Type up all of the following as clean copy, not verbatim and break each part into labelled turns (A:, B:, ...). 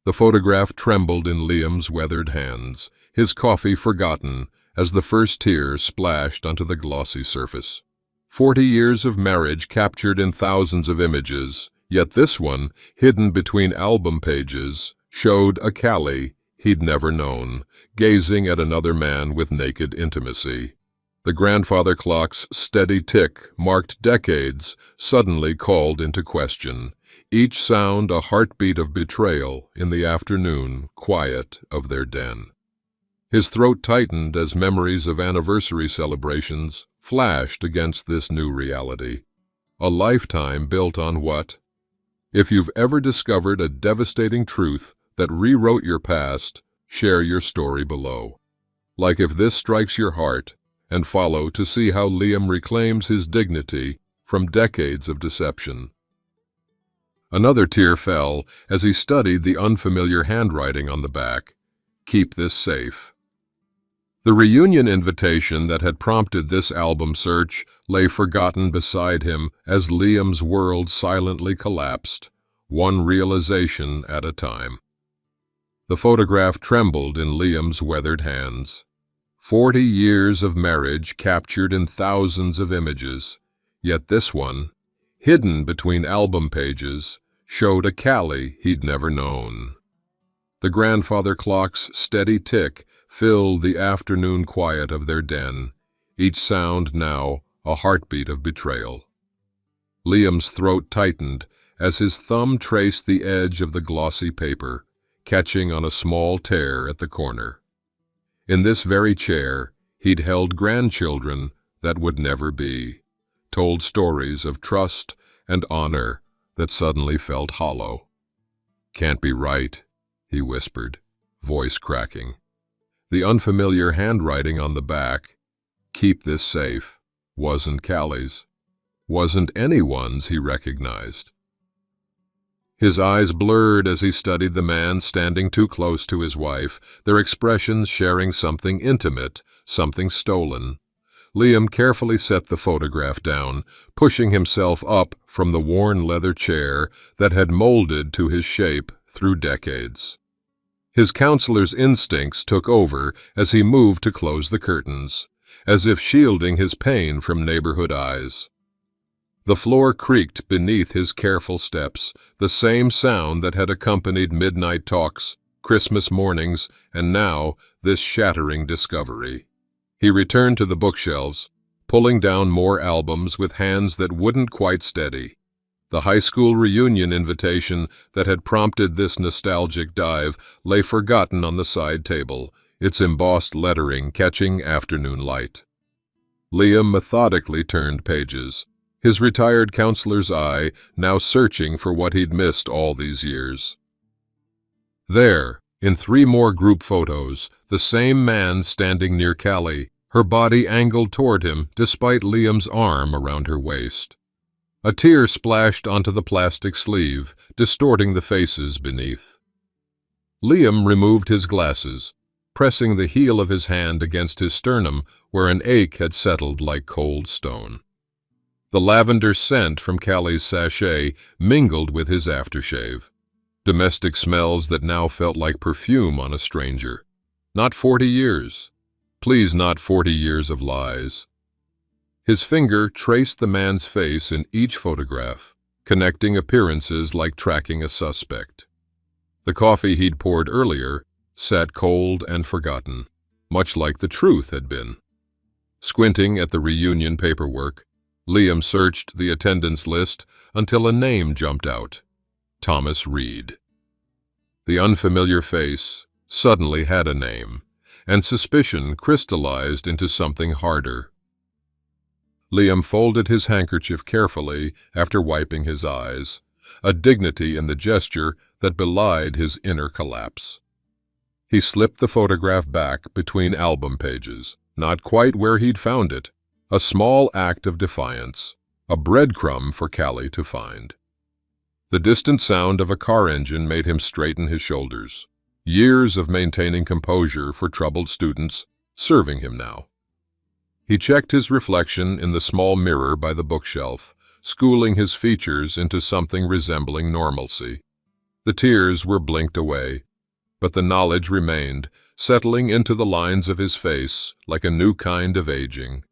A: The photograph trembled in Liam's weathered hands, his coffee forgotten as the first tear splashed onto the glossy surface. 40 years of marriage captured in thousands of images, yet this one, hidden between album pages, showed a Callie he'd never known, gazing at another man with naked intimacy. The grandfather clock's steady tick, marked decades, suddenly called into question, each sound a heartbeat of betrayal in the afternoon quiet of their den. His throat tightened as memories of anniversary celebrations flashed against this new reality. A lifetime built on what? If you've ever discovered a devastating truth that rewrote your past, share your story below. Like if this strikes your heart, and follow to see how Liam reclaims his dignity from decades of deception. Another tear fell as he studied the unfamiliar handwriting on the back. Keep this safe. The reunion invitation that had prompted this album search lay forgotten beside him as Liam's world silently collapsed, one realization at a time. The photograph trembled in Liam's weathered hands. 40 years of marriage captured in thousands of images, yet this one, hidden between album pages, showed a Callie he'd never known. The grandfather clock's steady tick filled the afternoon quiet of their den, each sound now a heartbeat of betrayal. Liam's throat tightened as his thumb traced the edge of the glossy paper, catching on a small tear at the corner. In this very chair, he'd held grandchildren that would never be, told stories of trust and honor that suddenly felt hollow. "Can't be right," he whispered, voice cracking. The unfamiliar handwriting on the back, "Keep this safe," wasn't Callie's, wasn't anyone's he recognized. His eyes blurred as he studied the man standing too close to his wife, their expressions sharing something intimate, something stolen. Liam carefully set the photograph down, pushing himself up from the worn leather chair that had molded to his shape through decades. His counselor's instincts took over as he moved to close the curtains, as if shielding his pain from neighborhood eyes. The floor creaked beneath his careful steps, the same sound that had accompanied midnight talks, Christmas mornings, and now this shattering discovery. He returned to the bookshelves, pulling down more albums with hands that wouldn't quite steady. The high school reunion invitation that had prompted this nostalgic dive lay forgotten on the side table, its embossed lettering catching afternoon light. Liam methodically turned pages, his retired counselor's eye now searching for what he'd missed all these years. There, in 3 more group photos, the same man standing near Callie, her body angled toward him despite Liam's arm around her waist. A tear splashed onto the plastic sleeve, distorting the faces beneath. Liam removed his glasses, pressing the heel of his hand against his sternum where an ache had settled like cold stone. The lavender scent from Callie's sachet mingled with his aftershave. Domestic smells that now felt like perfume on a stranger. Not 40 years. Please, not 40 years of lies. His finger traced the man's face in each photograph, connecting appearances like tracking a suspect. The coffee he'd poured earlier sat cold and forgotten, much like the truth had been. Squinting at the reunion paperwork, Liam searched the attendance list until a name jumped out: Thomas Reed. The unfamiliar face suddenly had a name, and suspicion crystallized into something harder. Liam folded his handkerchief carefully after wiping his eyes, a dignity in the gesture that belied his inner collapse. He slipped the photograph back between album pages, not quite where he'd found it, a small act of defiance, a breadcrumb for Callie to find. The distant sound of a car engine made him straighten his shoulders. Years of maintaining composure for troubled students serving him now. He checked his reflection in the small mirror by the bookshelf, schooling his features into something resembling normalcy. The tears were blinked away, but the knowledge remained, settling into the lines of his face like a new kind of aging.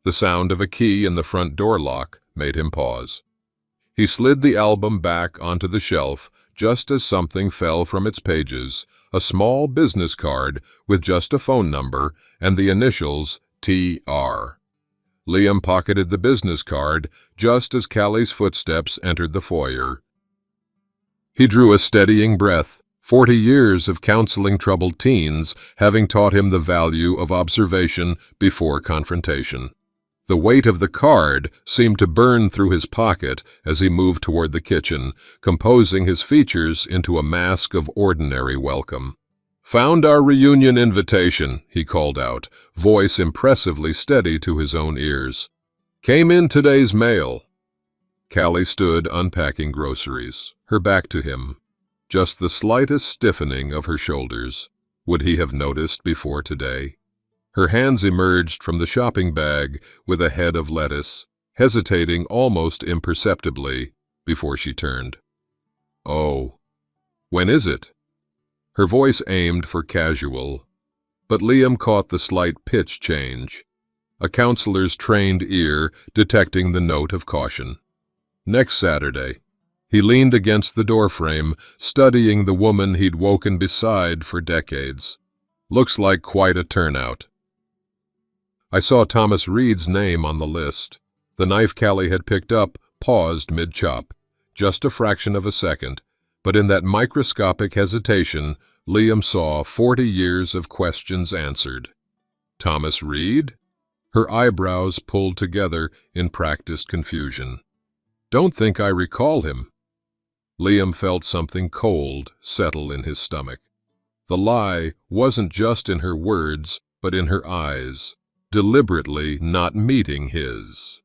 A: The sound of a key in the front door lock made him pause. He slid the album back onto the shelf just as something fell from its pages, a small business card with just a phone number and the initials TR. Liam pocketed the business card just as Callie's footsteps entered the foyer. He drew a steadying breath, 40 years of counseling troubled teens having taught him the value of observation before confrontation. The weight of the card seemed to burn through his pocket as he moved toward the kitchen, composing his features into a mask of ordinary welcome. "Found our reunion invitation," he called out, voice impressively steady to his own ears. "Came in today's mail." Callie stood unpacking groceries, her back to him. Just the slightest stiffening of her shoulders. Would he have noticed before today? Her hands emerged from the shopping bag with a head of lettuce, hesitating almost imperceptibly before she turned. "Oh, when is it?" Her voice aimed for casual, but Liam caught the slight pitch change, a counselor's trained ear detecting the note of caution. "Next Saturday." He leaned against the doorframe, studying the woman he'd woken beside for decades. "Looks like quite a turnout." I saw Thomas Reed's name on the list. The knife Callie had picked up paused mid-chop, just a fraction of a second, but in that microscopic hesitation, Liam saw 40 years of questions answered. "Thomas Reed?" Her eyebrows pulled together in practiced confusion. "Don't think I recall him." Liam felt something cold settle in his stomach. The lie wasn't just in her words, but in her eyes, deliberately not meeting his.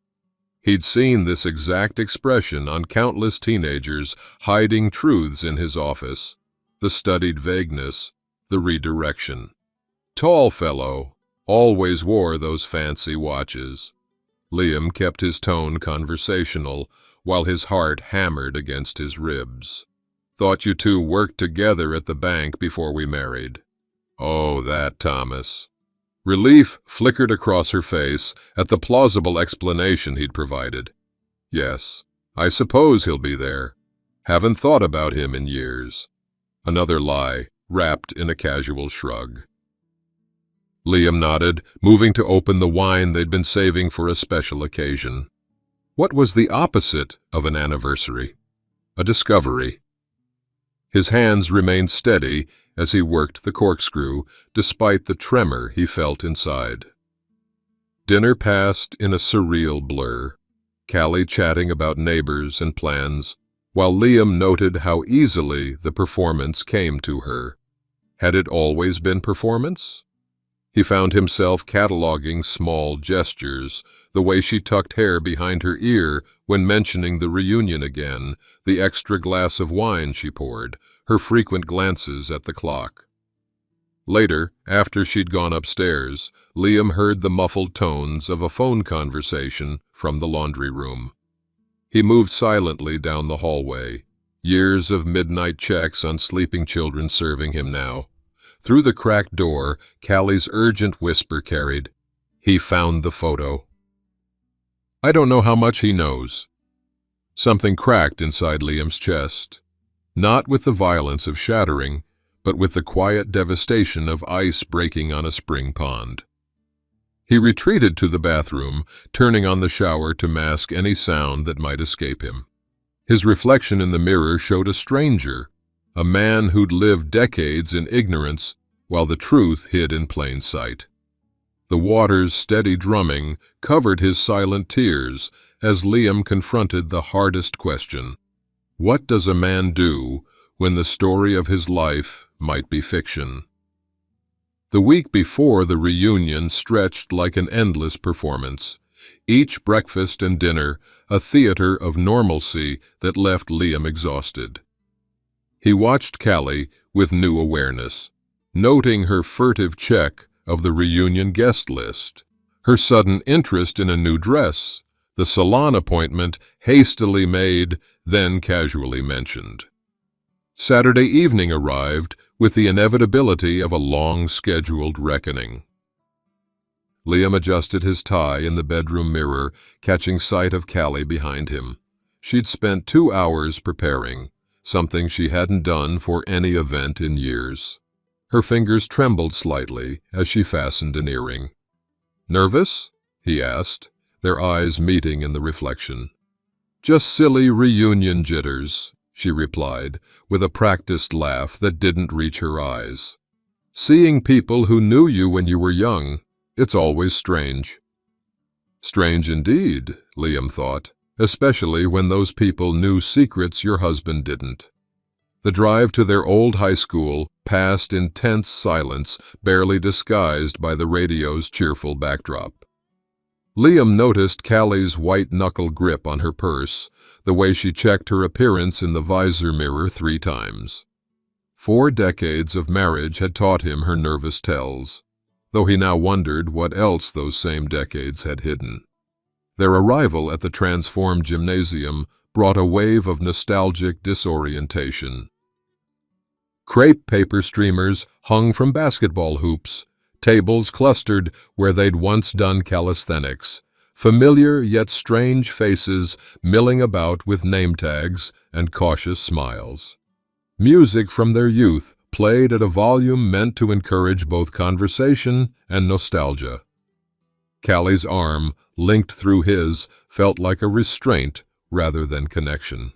A: He'd seen this exact expression on countless teenagers hiding truths in his office, the studied vagueness, the redirection. Tall fellow, always wore those fancy watches. Liam kept his tone conversational, while his heart hammered against his ribs. "Thought you two worked together at the bank before we married." "Oh, that Thomas." Relief flickered across her face at the plausible explanation he'd provided. "Yes, I suppose he'll be there. Haven't thought about him in years." Another lie, wrapped in a casual shrug. Liam nodded, moving to open the wine they'd been saving for a special occasion. What was the opposite of an anniversary? A discovery. His hands remained steady as he worked the corkscrew, despite the tremor he felt inside. Dinner passed in a surreal blur, Callie chatting about neighbors and plans, while Liam noted how easily the performance came to her. Had it always been performance? He found himself cataloging small gestures, the way she tucked hair behind her ear when mentioning the reunion again, the extra glass of wine she poured, her frequent glances at the clock. Later, after she'd gone upstairs, Liam heard the muffled tones of a phone conversation from the laundry room. He moved silently down the hallway, years of midnight checks on sleeping children serving him now. Through the cracked door, Callie's urgent whisper carried, "He found the photo." I don't know how much he knows. Something cracked inside Liam's chest, not with the violence of shattering, but with the quiet devastation of ice breaking on a spring pond. He retreated to the bathroom, turning on the shower to mask any sound that might escape him. His reflection in the mirror showed a stranger, a man who'd lived decades in ignorance while the truth hid in plain sight. The water's steady drumming covered his silent tears as Liam confronted the hardest question. What does a man do when the story of his life might be fiction? The week before the reunion stretched like an endless performance, each breakfast and dinner a theater of normalcy that left Liam exhausted. He watched Callie with new awareness, noting her furtive check of the reunion guest list, her sudden interest in a new dress, the salon appointment hastily made, then casually mentioned. Saturday evening arrived with the inevitability of a long-scheduled reckoning. Liam adjusted his tie in the bedroom mirror, catching sight of Callie behind him. She'd spent 2 hours preparing, something she hadn't done for any event in years. Her fingers trembled slightly as she fastened an earring. "Nervous?" he asked, their eyes meeting in the reflection. "Just silly reunion jitters," she replied, with a practiced laugh that didn't reach her eyes. "Seeing people who knew you when you were young, it's always strange." Strange indeed, Liam thought, especially when those people knew secrets your husband didn't. The drive to their old high school passed in tense silence, barely disguised by the radio's cheerful backdrop. Liam noticed Callie's white-knuckle grip on her purse, the way she checked her appearance in the visor mirror 3 times. 4 decades of marriage had taught him her nervous tells, though he now wondered what else those same decades had hidden. Their arrival at the transformed gymnasium brought a wave of nostalgic disorientation. Crepe paper streamers hung from basketball hoops, tables clustered where they'd once done calisthenics, familiar yet strange faces milling about with name tags and cautious smiles. Music from their youth played at a volume meant to encourage both conversation and nostalgia. Callie's arm, linked through his, felt like a restraint rather than connection.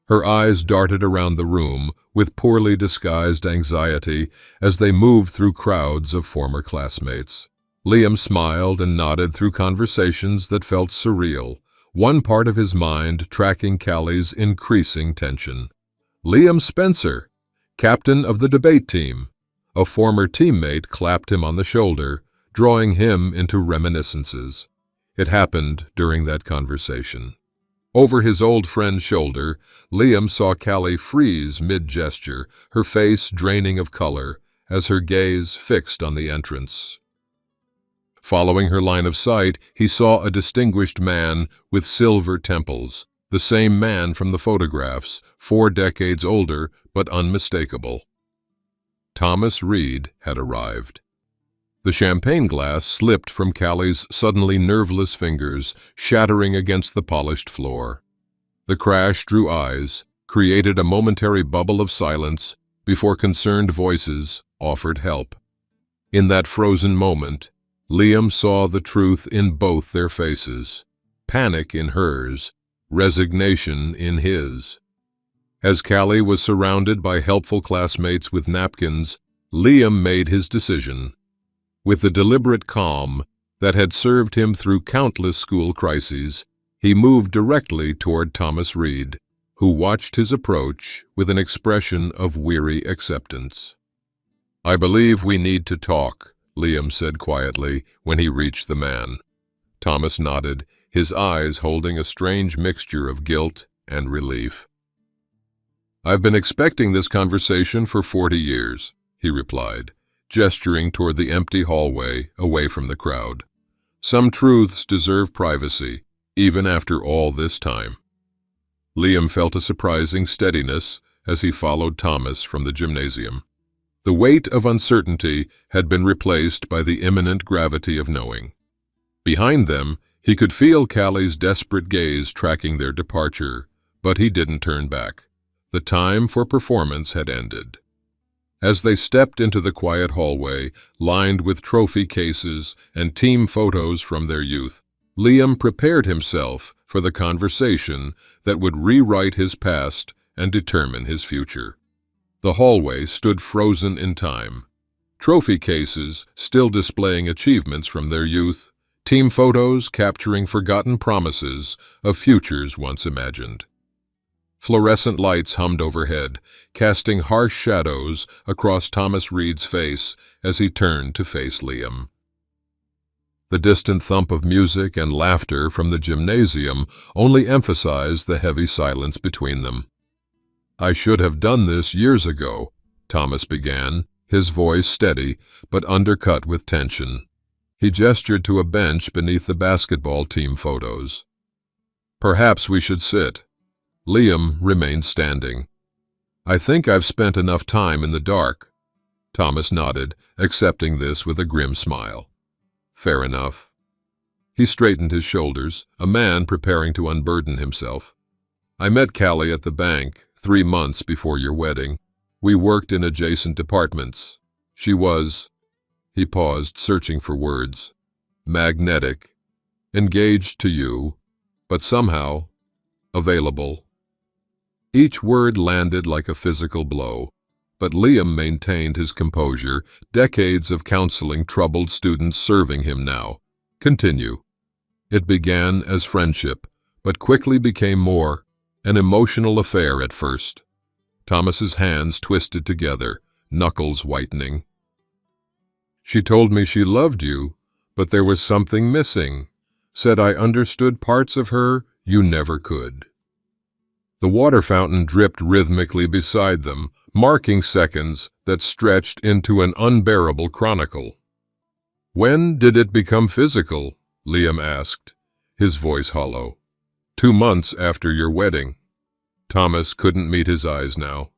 A: Her eyes darted around the room with poorly disguised anxiety as they moved through crowds of former classmates. Liam smiled and nodded through conversations that felt surreal, one part of his mind tracking Callie's increasing tension. "Liam Spencer, captain of the debate team." A former teammate clapped him on the shoulder, drawing him into reminiscences. It happened during that conversation. Over his old friend's shoulder, Liam saw Callie freeze mid-gesture, her face draining of color, as her gaze fixed on the entrance. Following her line of sight, he saw a distinguished man with silver temples, the same man from the photographs, 4 decades older but unmistakable. Thomas Reed had arrived. The champagne glass slipped from Callie's suddenly nerveless fingers, shattering against the polished floor. The crash drew eyes, created a momentary bubble of silence before concerned voices offered help. In that frozen moment, Liam saw the truth in both their faces, panic in hers, resignation in his. As Callie was surrounded by helpful classmates with napkins, Liam made his decision. With the deliberate calm that had served him through countless school crises, he moved directly toward Thomas Reed, who watched his approach with an expression of weary acceptance. "I believe we need to talk," Liam said quietly when he reached the man. Thomas nodded, his eyes holding a strange mixture of guilt and relief. "I've been expecting this conversation for 40 years, he replied, gesturing toward the empty hallway away from the crowd. "Some truths deserve privacy, even after all this time." Liam felt a surprising steadiness as he followed Thomas from the gymnasium. The weight of uncertainty had been replaced by the imminent gravity of knowing. Behind them, he could feel Callie's desperate gaze tracking their departure, but he didn't turn back. The time for performance had ended. As they stepped into the quiet hallway, lined with trophy cases and team photos from their youth, Liam prepared himself for the conversation that would rewrite his past and determine his future. The hallway stood frozen in time. Trophy cases still displaying achievements from their youth, team photos capturing forgotten promises of futures once imagined. Fluorescent lights hummed overhead, casting harsh shadows across Thomas Reed's face as he turned to face Liam. The distant thump of music and laughter from the gymnasium only emphasized the heavy silence between them. "I should have done this years ago," Thomas began, his voice steady but undercut with tension. He gestured to a bench beneath the basketball team photos. "Perhaps we should sit." Liam remained standing. I think I've spent enough time in the dark. Thomas nodded, accepting this with a grim smile. Fair enough. He straightened his shoulders, a man preparing to unburden himself. I met Callie at the bank 3 months before your wedding. We worked in adjacent departments. She was, he paused, searching for words, magnetic, engaged to you, but somehow available. Each word landed like a physical blow, but Liam maintained his composure, decades of counseling troubled students serving him now. Continue. It began as friendship, but quickly became more, an emotional affair at first. Thomas's hands twisted together, knuckles whitening. She told me she loved you, but there was something missing. Said I understood parts of her you never could. The water fountain dripped rhythmically beside them, marking seconds that stretched into an unbearable chronicle. When did it become physical? Liam asked, his voice hollow. 2 months after your wedding. Thomas couldn't meet his eyes now.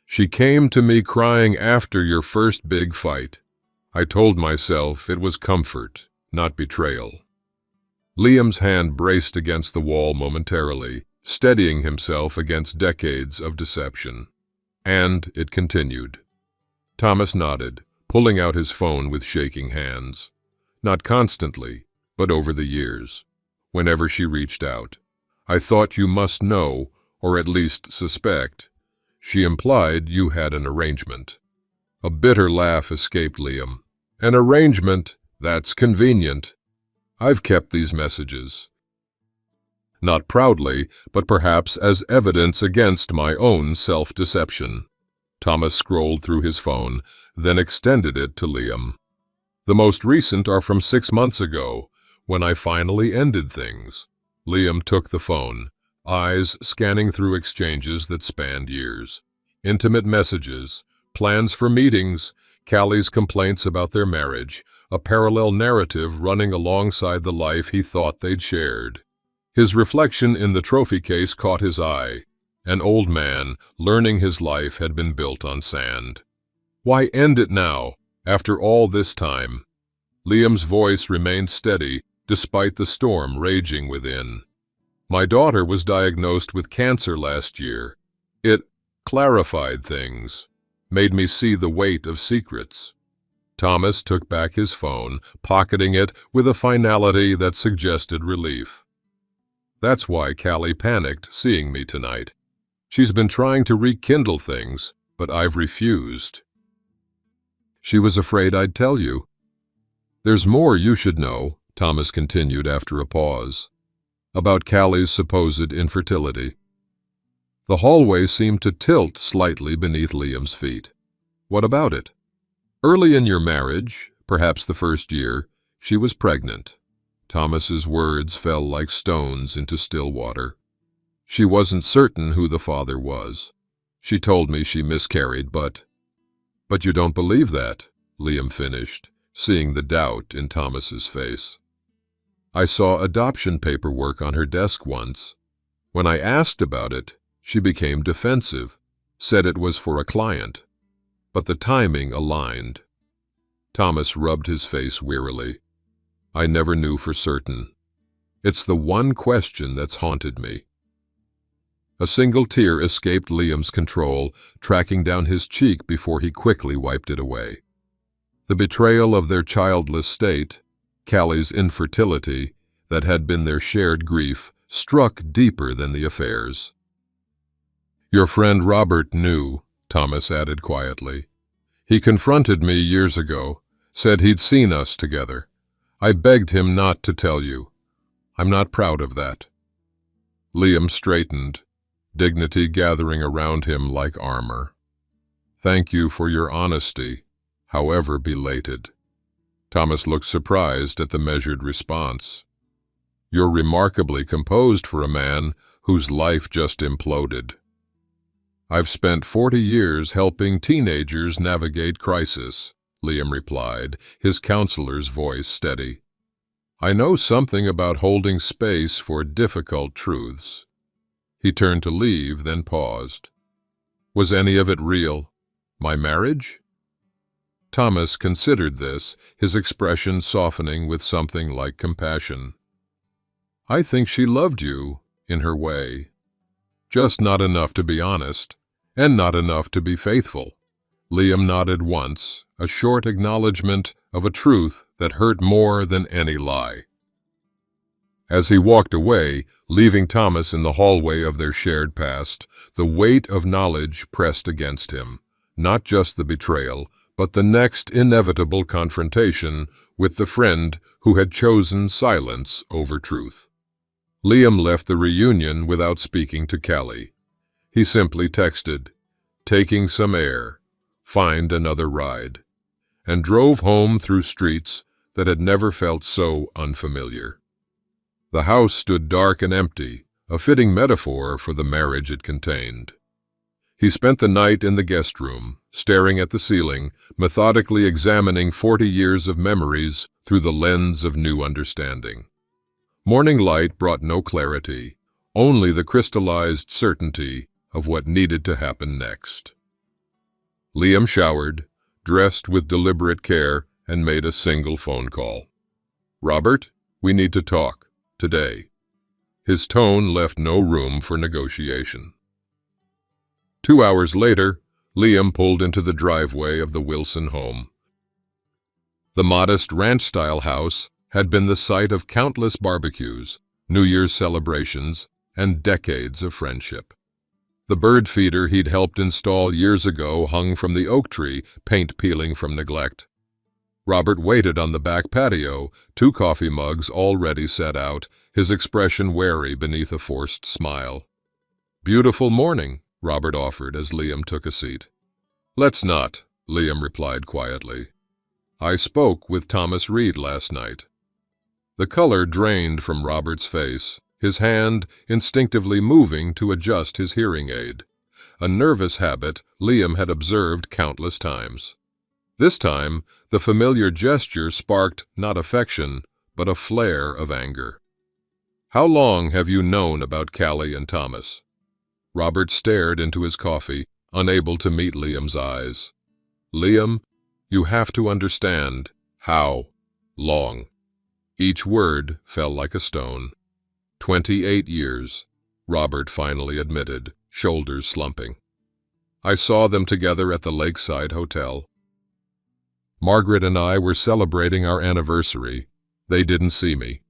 A: She came to me crying after your first big fight. I told myself it was comfort, not betrayal. Liam's hand braced against the wall momentarily, steadying himself against decades of deception. And it continued. Thomas nodded, pulling out his phone with shaking hands. Not constantly, but over the years. Whenever she reached out. I thought you must know, or at least suspect. She implied you had an arrangement. A bitter laugh escaped Liam. An arrangement? That's convenient. I've kept these messages. Not proudly, but perhaps as evidence against my own self-deception. Thomas scrolled through his phone, then extended it to Liam. The most recent are from 6 months ago, when I finally ended things. Liam took the phone, eyes scanning through exchanges that spanned years. Intimate messages, plans for meetings, Callie's complaints about their marriage, a parallel narrative running alongside the life he thought they'd shared. His reflection in the trophy case caught his eye. An old man, learning his life had been built on sand. Why end it now, after all this time? Liam's voice remained steady, despite the storm raging within. My daughter was diagnosed with cancer last year. It clarified things, made me see the weight of secrets. Thomas took back his phone, pocketing it with a finality that suggested relief. That's why Callie panicked seeing me tonight. She's been trying to rekindle things, but I've refused. She was afraid I'd tell you. There's more you should know, Thomas continued after a pause, about Callie's supposed infertility. The hallway seemed to tilt slightly beneath Liam's feet. What about it? Early in your marriage, perhaps the first year, she was pregnant. Thomas's words fell like stones into still water. She wasn't certain who the father was. She told me she miscarried, but you don't believe that, Liam finished, seeing the doubt in Thomas's face. I saw adoption paperwork on her desk once. When I asked about it, she became defensive, said it was for a client. But the timing aligned. Thomas rubbed his face wearily. I never knew for certain. It's the one question that's haunted me. A single tear escaped Liam's control, tracking down his cheek before he quickly wiped it away. The betrayal of their childless state, Callie's infertility, that had been their shared grief, struck deeper than the affairs. Your friend Robert knew, Thomas added quietly. He confronted me years ago, said he'd seen us together. I begged him not to tell you. I'm not proud of that. Liam straightened, dignity gathering around him like armor. Thank you for your honesty, however belated. Thomas looked surprised at the measured response. You're remarkably composed for a man whose life just imploded. I've spent 40 years helping teenagers navigate crisis, Liam replied, his counselor's voice steady. I know something about holding space for difficult truths. He turned to leave, then paused. Was any of it real? My marriage? Thomas considered this, his expression softening with something like compassion. I think she loved you, in her way. Just not enough to be honest, and not enough to be faithful. Liam nodded once, a short acknowledgement of a truth that hurt more than any lie. As he walked away, leaving Thomas in the hallway of their shared past, the weight of knowledge pressed against him, not just the betrayal, but the next inevitable confrontation with the friend who had chosen silence over truth. Liam left the reunion without speaking to Callie. He simply texted, "Taking some air, find another ride," and drove home through streets that had never felt so unfamiliar. The house stood dark and empty, a fitting metaphor for the marriage it contained. He spent the night in the guest room, staring at the ceiling, methodically examining 40 years of memories through the lens of new understanding. Morning light brought no clarity, only the crystallized certainty of what needed to happen next. Liam showered, dressed with deliberate care, and made a single phone call. "Robert, we need to talk. Today." His tone left no room for negotiation. 2 hours later, Liam pulled into the driveway of the Wilson home. The modest ranch-style house had been the site of countless barbecues, New Year's celebrations, and decades of friendship. The bird feeder he'd helped install years ago hung from the oak tree, paint peeling from neglect. Robert waited on the back patio, 2 coffee mugs already set out, his expression wary beneath a forced smile. "Beautiful morning," Robert offered as Liam took a seat. "Let's not," Liam replied quietly. "I spoke with Thomas Reed last night." The color drained from Robert's face, his hand instinctively moving to adjust his hearing aid, a nervous habit Liam had observed countless times. This time, the familiar gesture sparked not affection, but a flare of anger. "How long have you known about Callie and Thomas?" Robert stared into his coffee, unable to meet Liam's eyes. "Liam, you have to understand. How long?" Each word fell like a stone. 28 years, Robert finally admitted, shoulders slumping. "I saw them together at the Lakeside Hotel. Margaret and I were celebrating our anniversary. They didn't see me."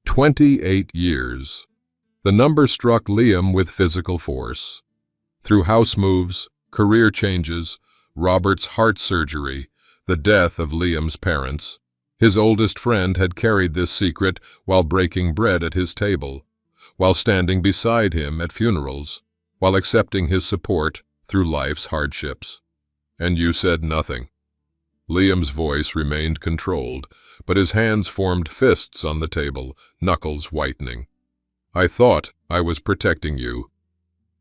A: 28 years. The number struck Liam with physical force. Through house moves, career changes, Robert's heart surgery, the death of Liam's parents, his oldest friend had carried this secret while breaking bread at his table, while standing beside him at funerals, while accepting his support through life's hardships. "And you said nothing." Liam's voice remained controlled, but his hands formed fists on the table, knuckles whitening. "I thought I was protecting you."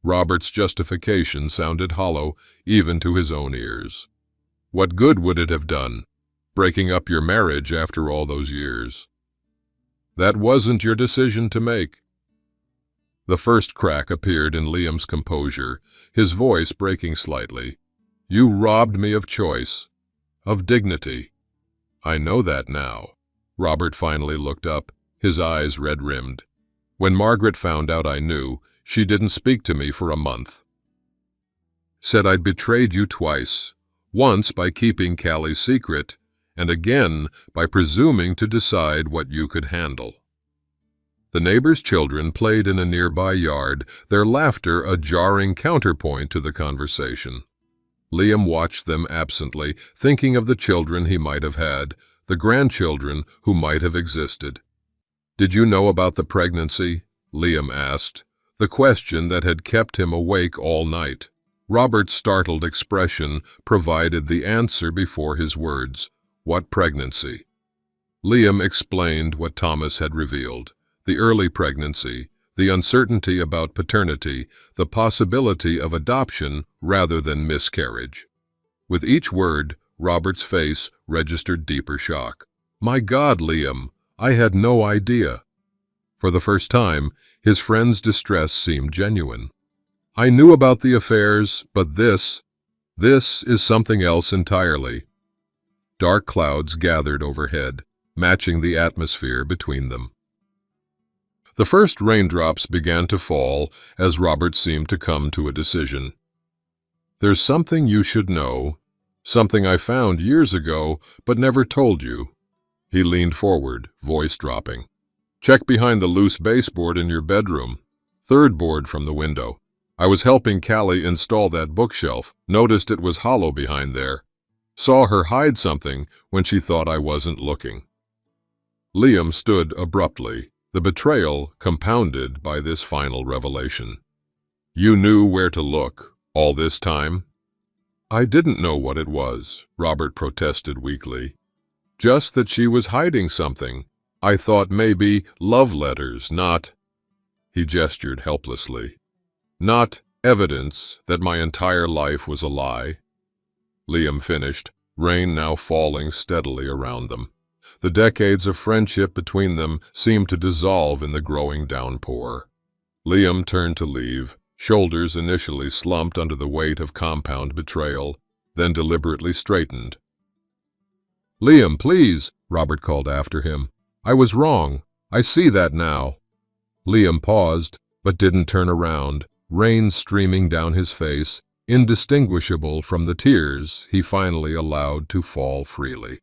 A: Robert's justification sounded hollow even to his own ears. "What good would it have done, breaking up your marriage after all those years?" "That wasn't your decision to make." The first crack appeared in Liam's composure, his voice breaking slightly. "You robbed me of choice, of dignity." "I know that now." Robert finally looked up, his eyes red-rimmed. "When Margaret found out I knew, she didn't speak to me for a month. Said I'd betrayed you twice, once by keeping Callie's secret, and again by presuming to decide what you could handle." The neighbor's children played in a nearby yard, their laughter a jarring counterpoint to the conversation. Liam watched them absently, thinking of the children he might have had, the grandchildren who might have existed. "Did you know about the pregnancy?" Liam asked, the question that had kept him awake all night. Robert's startled expression provided the answer before his words. "What pregnancy?" Liam explained what Thomas had revealed: the early pregnancy, the uncertainty about paternity, the possibility of adoption rather than miscarriage. With each word, Robert's face registered deeper shock. "My God, Liam, I had no idea." For the first time, his friend's distress seemed genuine. I knew about the affairs, but this is something else entirely." Dark clouds gathered overhead, matching the atmosphere between them. The first raindrops began to fall as Robert seemed to come to a decision. "There's something you should know, something I found years ago but never told you." He leaned forward, voice dropping. "Check behind the loose baseboard in your bedroom. Third board from the window. I was helping Callie install that bookshelf, noticed it was hollow behind there. Saw her hide something when she thought I wasn't looking." Liam stood abruptly, the betrayal compounded by this final revelation. "You knew where to look all this time?" "I didn't know what it was," Robert protested weakly. "Just that she was hiding something. I thought maybe love letters, not—" He gestured helplessly. "Not evidence that my entire life was a lie." Liam finished, rain now falling steadily around them. The decades of friendship between them seemed to dissolve in the growing downpour. Liam turned to leave, shoulders initially slumped under the weight of compound betrayal, then deliberately straightened. "Liam, please," Robert called after him. "I was wrong. I see that now." Liam paused, but didn't turn around, rain streaming down his face, indistinguishable from the tears he finally allowed to fall freely.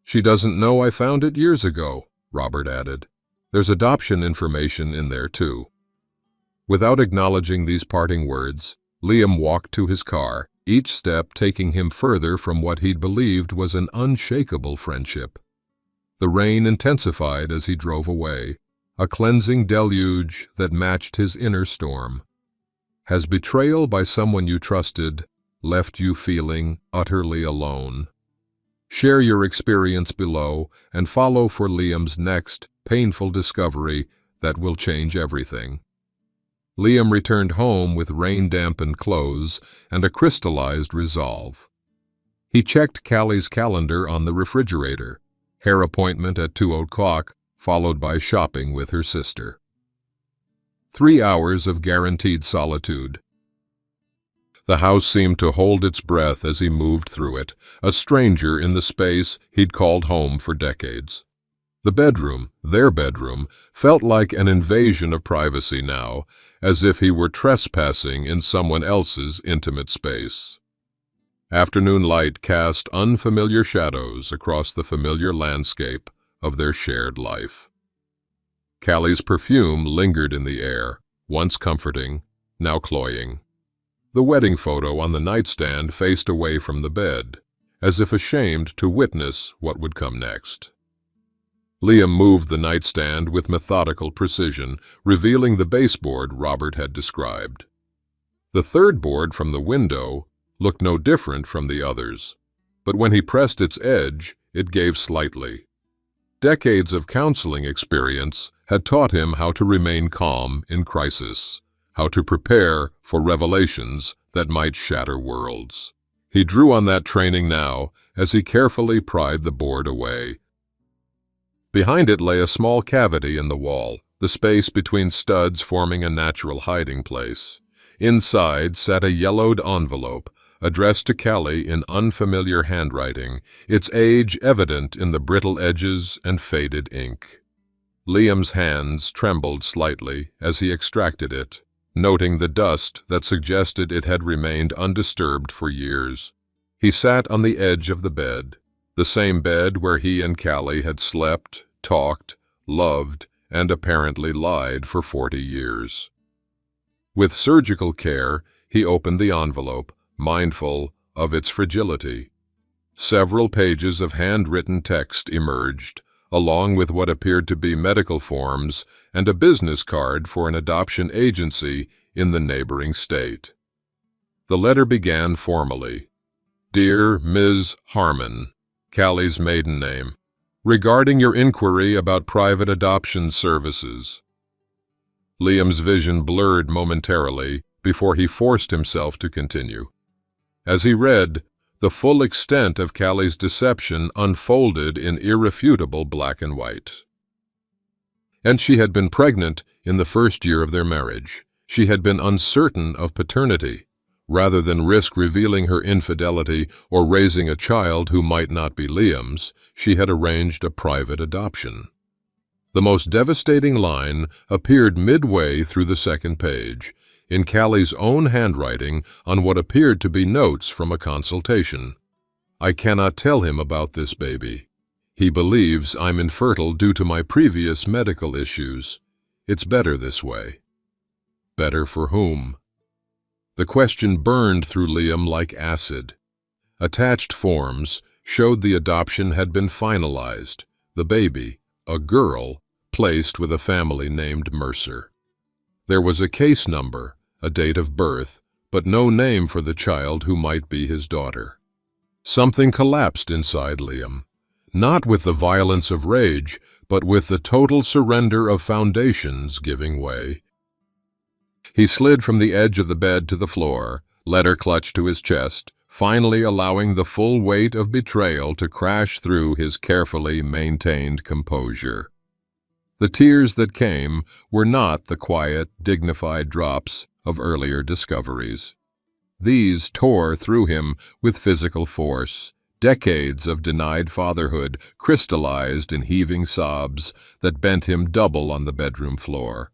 A: "She doesn't know I found it years ago," Robert added. "There's adoption information in there, too." Without acknowledging these parting words, Liam walked to his car, each step taking him further from what he'd believed was an unshakable friendship. The rain intensified as he drove away, a cleansing deluge that matched his inner storm. Has betrayal by someone you trusted left you feeling utterly alone? Share your experience below and follow for Liam's next painful discovery that will change everything. Liam returned home with rain-dampened clothes and a crystallized resolve. He checked Callie's calendar on the refrigerator, hair appointment at 2:00, followed by shopping with her sister. 3 hours of guaranteed solitude. The house seemed to hold its breath as he moved through it, a stranger in the space he'd called home for decades. The bedroom, their bedroom, felt like an invasion of privacy now, as if he were trespassing in someone else's intimate space. Afternoon light cast unfamiliar shadows across the familiar landscape of their shared life. Callie's perfume lingered in the air, once comforting, now cloying. The wedding photo on the nightstand faced away from the bed, as if ashamed to witness what would come next. Liam moved the nightstand with methodical precision, revealing the baseboard Robert had described. The third board from the window looked no different from the others, but when he pressed its edge, it gave slightly. Decades of counseling experience had taught him how to remain calm in crisis, how to prepare for revelations that might shatter worlds. He drew on that training now as he carefully pried the board away. Behind it lay a small cavity in the wall, the space between studs forming a natural hiding place. Inside sat a yellowed envelope, addressed to Callie in unfamiliar handwriting, its age evident in the brittle edges and faded ink. Liam's hands trembled slightly as he extracted it, noting the dust that suggested it had remained undisturbed for years. He sat on the edge of the bed, the same bed where he and Callie had slept, talked, loved, and apparently lied for 40 years. With surgical care, he opened the envelope, mindful of its fragility. Several pages of handwritten text emerged, along with what appeared to be medical forms and a business card for an adoption agency in the neighboring state. The letter began formally. "Dear Ms. Harmon," Callie's maiden name, "regarding your inquiry about private adoption services." Liam's vision blurred momentarily before he forced himself to continue. As he read, the full extent of Callie's deception unfolded in irrefutable black and white. And she had been pregnant in the first year of their marriage, She had been uncertain of paternity. Rather than risk revealing her infidelity or raising a child who might not be Liam's, she had arranged a private adoption. The most devastating line appeared midway through the second page, in Callie's own handwriting on what appeared to be notes from a consultation. "I cannot tell him about this baby. He believes I'm infertile due to my previous medical issues. It's better this way." Better for whom? The question burned through Liam like acid. Attached forms showed the adoption had been finalized. The baby, a girl, placed with a family named Mercer. There was a case number, a date of birth, but no name for the child who might be his daughter. Something collapsed inside Liam, not with the violence of rage, but with the total surrender of foundations giving way. He slid from the edge of the bed to the floor, letter clutched to his chest, finally allowing the full weight of betrayal to crash through his carefully maintained composure. The tears that came were not the quiet, dignified drops of earlier discoveries. These tore through him with physical force. Decades of denied fatherhood crystallized in heaving sobs that bent him double on the bedroom floor.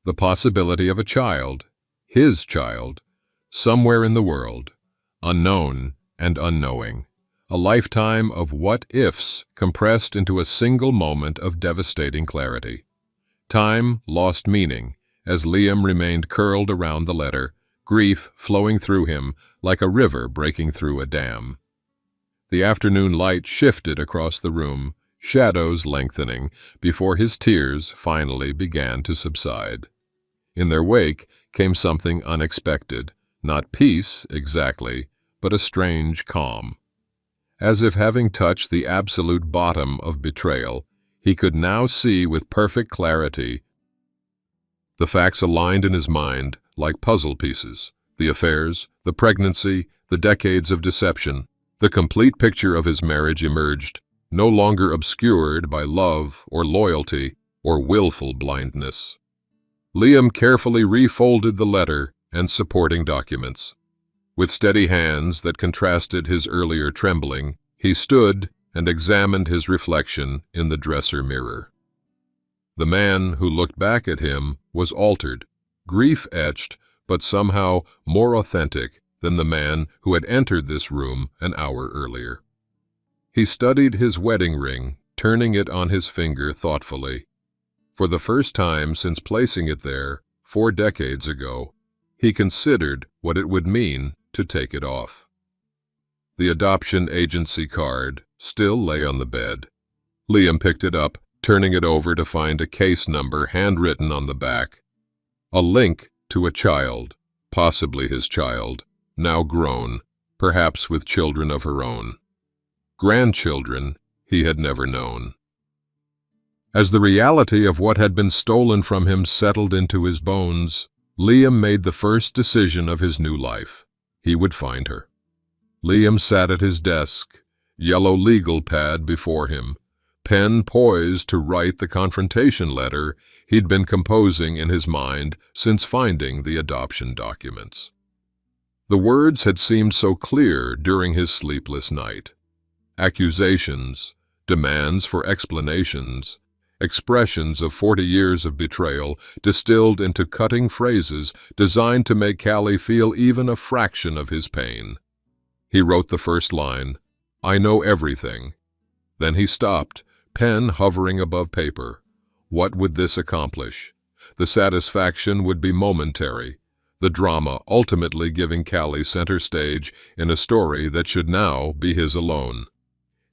A: The possibility of a child, his child, somewhere in the world, unknown and unknowing. A lifetime of what-ifs compressed into a single moment of devastating clarity. Time lost meaning as Liam remained curled around the letter, grief flowing through him like a river breaking through a dam. The afternoon light shifted across the room, shadows lengthening, before his tears finally began to subside. In their wake came something unexpected, not peace exactly, but a strange calm. As if having touched the absolute bottom of betrayal, he could now see with perfect clarity. The facts aligned in his mind like puzzle pieces. The affairs, the pregnancy, the decades of deception. The complete picture of his marriage emerged, no longer obscured by love or loyalty or willful blindness. Liam carefully refolded the letter and supporting documents. With steady hands that contrasted his earlier trembling, he stood and examined his reflection in the dresser mirror. The man who looked back at him was altered, grief-etched, but somehow more authentic than the man who had entered this room an hour earlier. He studied his wedding ring, turning it on his finger thoughtfully. For the first time since placing it there 4 decades ago, he considered what it would mean to take it off. The adoption agency card still lay on the bed. Liam picked it up, turning it over to find a case number handwritten on the back. A link to a child, possibly his child, now grown, perhaps with children of her own. Grandchildren he had never known. As the reality of what had been stolen from him settled into his bones, Liam made the first decision of his new life. He would find her. Liam sat at his desk, yellow legal pad before him, pen poised to write the confrontation letter he'd been composing in his mind since finding the adoption documents. The words had seemed so clear during his sleepless night. Accusations, demands for explanations, expressions of 40 years of betrayal distilled into cutting phrases designed to make Callie feel even a fraction of his pain. He wrote the first line, "I know everything." Then he stopped, pen hovering above paper. What would this accomplish? The satisfaction would be momentary, the drama ultimately giving Callie center stage in a story that should now be his alone.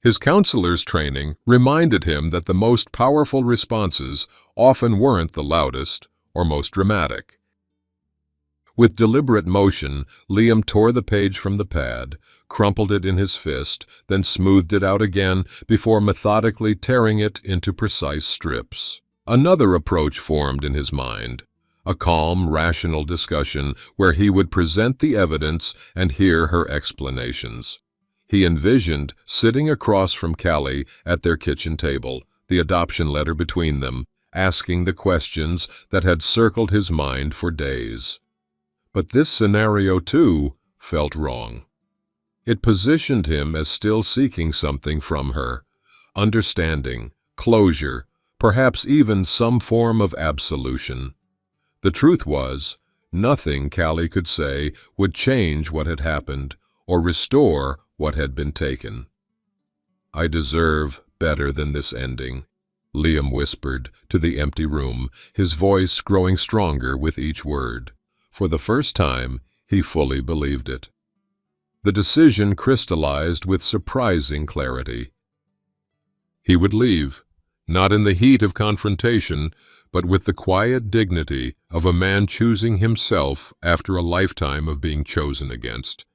A: His counselor's training reminded him that the most powerful responses often weren't the loudest or most dramatic. With deliberate motion, Liam tore the page from the pad, crumpled it in his fist, then smoothed it out again before methodically tearing it into precise strips. Another approach formed in his mind, a calm, rational discussion where he would present the evidence and hear her explanations. He envisioned sitting across from Callie at their kitchen table, the adoption letter between them, asking the questions that had circled his mind for days. But this scenario, too, felt wrong. It positioned him as still seeking something from her, understanding, closure, perhaps even some form of absolution. The truth was, nothing Callie could say would change what had happened or restore what had been taken. "I deserve better than this ending," Liam whispered to the empty room, his voice growing stronger with each word. For the first time, he fully believed it. The decision crystallized with surprising clarity. He would leave, not in the heat of confrontation, but with the quiet dignity of a man choosing himself after a lifetime of being chosen against.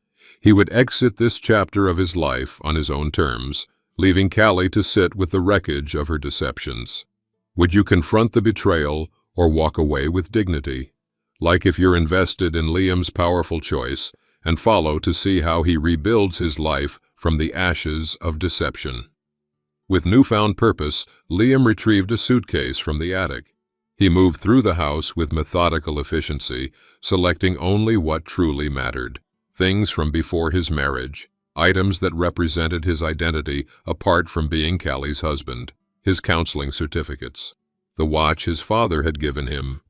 A: He would exit this chapter of his life on his own terms, leaving Callie to sit with the wreckage of her deceptions. Would you confront the betrayal or walk away with dignity? Like if you're invested in Liam's powerful choice, and follow to see how he rebuilds his life from the ashes of deception. With newfound purpose, Liam retrieved a suitcase from the attic. He moved through the house with methodical efficiency, selecting only what truly mattered. Things from before his marriage, items that represented his identity apart from being Callie's husband, his counseling certificates, the watch his father had given him,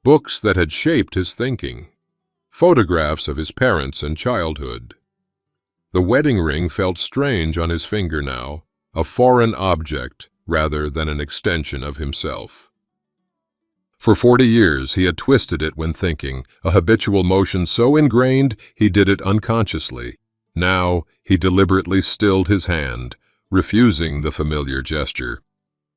A: books that had shaped his thinking, photographs of his parents and childhood. The wedding ring felt strange on his finger now, a foreign object rather than an extension of himself. For 40 years he had twisted it when thinking, a habitual motion so ingrained he did it unconsciously. Now he deliberately stilled his hand, refusing the familiar gesture.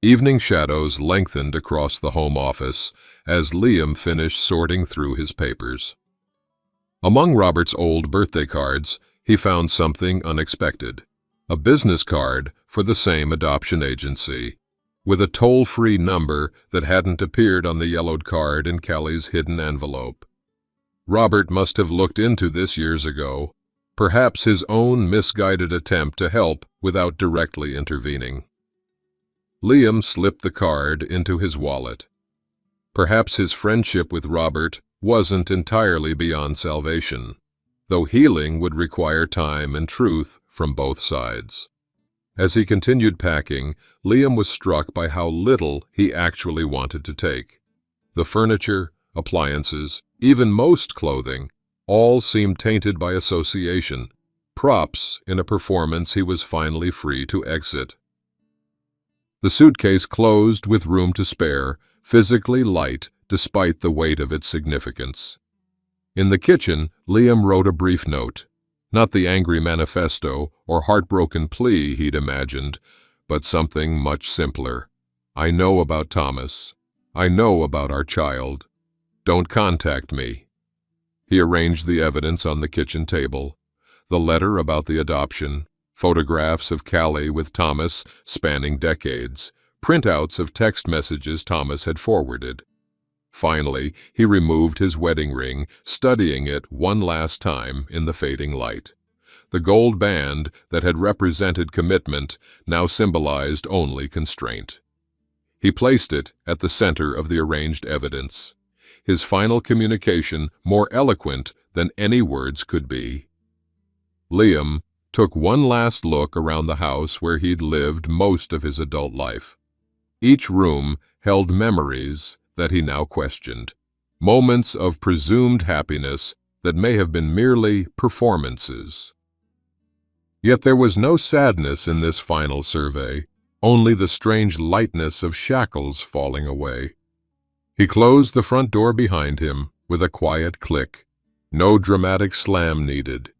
A: Evening shadows lengthened across the home office as Liam finished sorting through his papers. Among Robert's old birthday cards, he found something unexpected. A business card for the same adoption agency, with a toll-free number that hadn't appeared on the yellowed card in Callie's hidden envelope. Robert must have looked into this years ago, perhaps his own misguided attempt to help without directly intervening. Liam slipped the card into his wallet. Perhaps his friendship with Robert wasn't entirely beyond salvation, though healing would require time and truth from both sides. As he continued packing, Liam was struck by how little he actually wanted to take. The furniture, appliances, even most clothing, all seemed tainted by association, props in a performance he was finally free to exit. The suitcase closed with room to spare, physically light despite the weight of its significance. In the kitchen, Liam wrote a brief note. Not the angry manifesto or heartbroken plea he'd imagined, but something much simpler. "I know about Thomas. I know about our child. Don't contact me." He arranged the evidence on the kitchen table. The letter about the adoption, photographs of Callie with Thomas spanning decades, printouts of text messages Thomas had forwarded. Finally, he removed his wedding ring, studying it one last time in the fading light. The gold band that had represented commitment now symbolized only constraint. He placed it at the center of the arranged evidence, his final communication more eloquent than any words could be. Liam took one last look around the house where he'd lived most of his adult life. Each room held memories that he now questioned, moments of presumed happiness that may have been merely performances. Yet there was no sadness in this final survey, only the strange lightness of shackles falling away. He closed the front door behind him with a quiet click, no dramatic slam needed.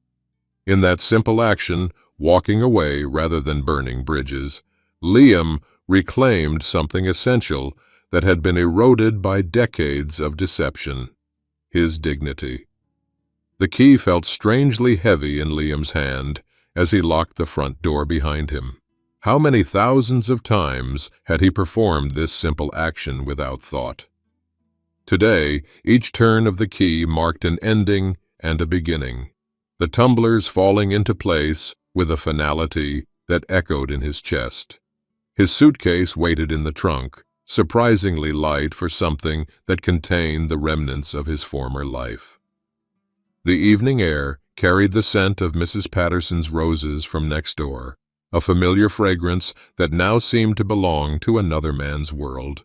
A: In that simple action, walking away rather than burning bridges, Liam reclaimed something essential that had been eroded by decades of deception: his dignity. The key felt strangely heavy in Liam's hand as he locked the front door behind him. How many thousands of times had he performed this simple action without thought? Today, each turn of the key marked an ending and a beginning, the tumblers falling into place with a finality that echoed in his chest. His suitcase waited in the trunk, surprisingly light for something that contained the remnants of his former life. The evening air carried the scent of Mrs. Patterson's roses from next door, a familiar fragrance that now seemed to belong to another man's world.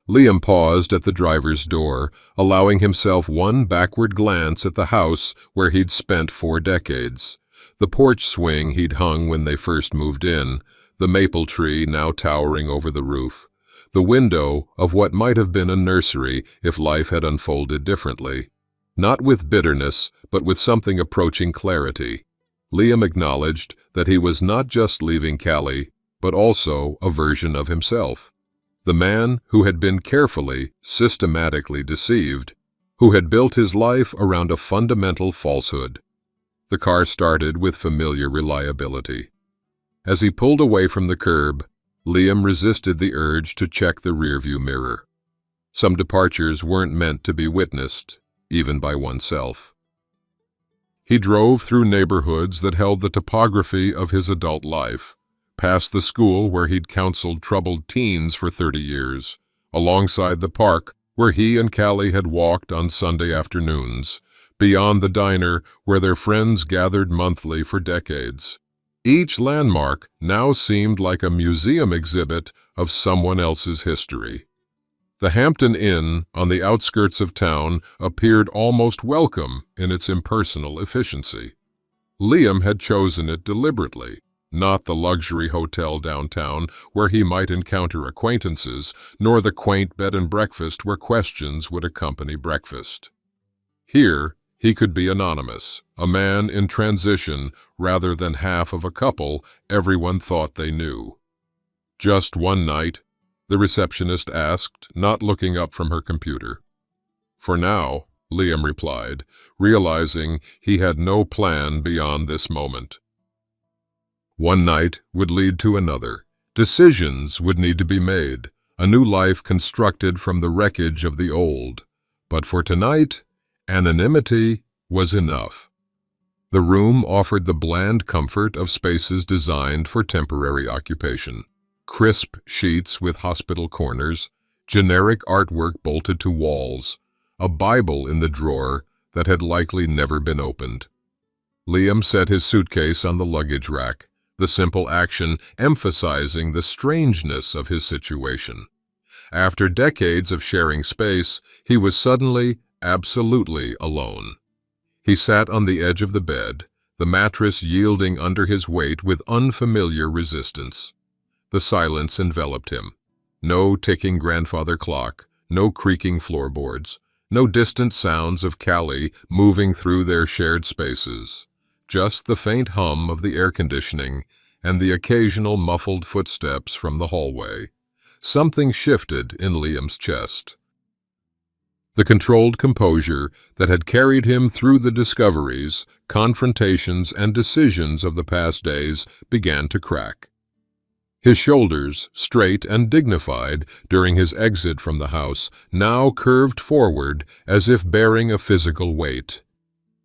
A: Liam paused at the driver's door, allowing himself one backward glance at the house where he'd spent 4 decades. The porch swing he'd hung when they first moved in, the maple tree now towering over the roof, the window of what might have been a nursery if life had unfolded differently. Not with bitterness, but with something approaching clarity. Liam acknowledged that he was not just leaving Callie, but also a version of himself. The man who had been carefully, systematically deceived, who had built his life around a fundamental falsehood. The car started with familiar reliability. As he pulled away from the curb, Liam resisted the urge to check the rearview mirror. Some departures weren't meant to be witnessed, even by oneself. He drove through neighborhoods that held the topography of his adult life, past the school where he'd counseled troubled teens for 30 years, alongside the park where he and Callie had walked on Sunday afternoons, beyond the diner where their friends gathered monthly for decades. Each landmark now seemed like a museum exhibit of someone else's history. The Hampton Inn on the outskirts of town appeared almost welcome in its impersonal efficiency. Liam had chosen it deliberately, not the luxury hotel downtown where he might encounter acquaintances, nor the quaint bed and breakfast where questions would accompany breakfast. Here, he could be anonymous, a man in transition rather than half of a couple everyone thought they knew. "Just one night?" the receptionist asked, not looking up from her computer. "For now," Liam replied, realizing he had no plan beyond this moment. One night would lead to another. Decisions would need to be made, a new life constructed from the wreckage of the old. But for tonight, anonymity was enough. The room offered the bland comfort of spaces designed for temporary occupation. Crisp sheets with hospital corners, generic artwork bolted to walls, a Bible in the drawer that had likely never been opened. Liam set his suitcase on the luggage rack, the simple action emphasizing the strangeness of his situation. After decades of sharing space, he was suddenly, absolutely alone. He sat on the edge of the bed, the mattress yielding under his weight with unfamiliar resistance. The silence enveloped him. No ticking grandfather clock, no creaking floorboards, no distant sounds of Callie moving through their shared spaces. Just the faint hum of the air conditioning and the occasional muffled footsteps from the hallway. Something shifted in Liam's chest. The controlled composure that had carried him through the discoveries, confrontations, and decisions of the past days began to crack. His shoulders, straight and dignified during his exit from the house, now curved forward as if bearing a physical weight.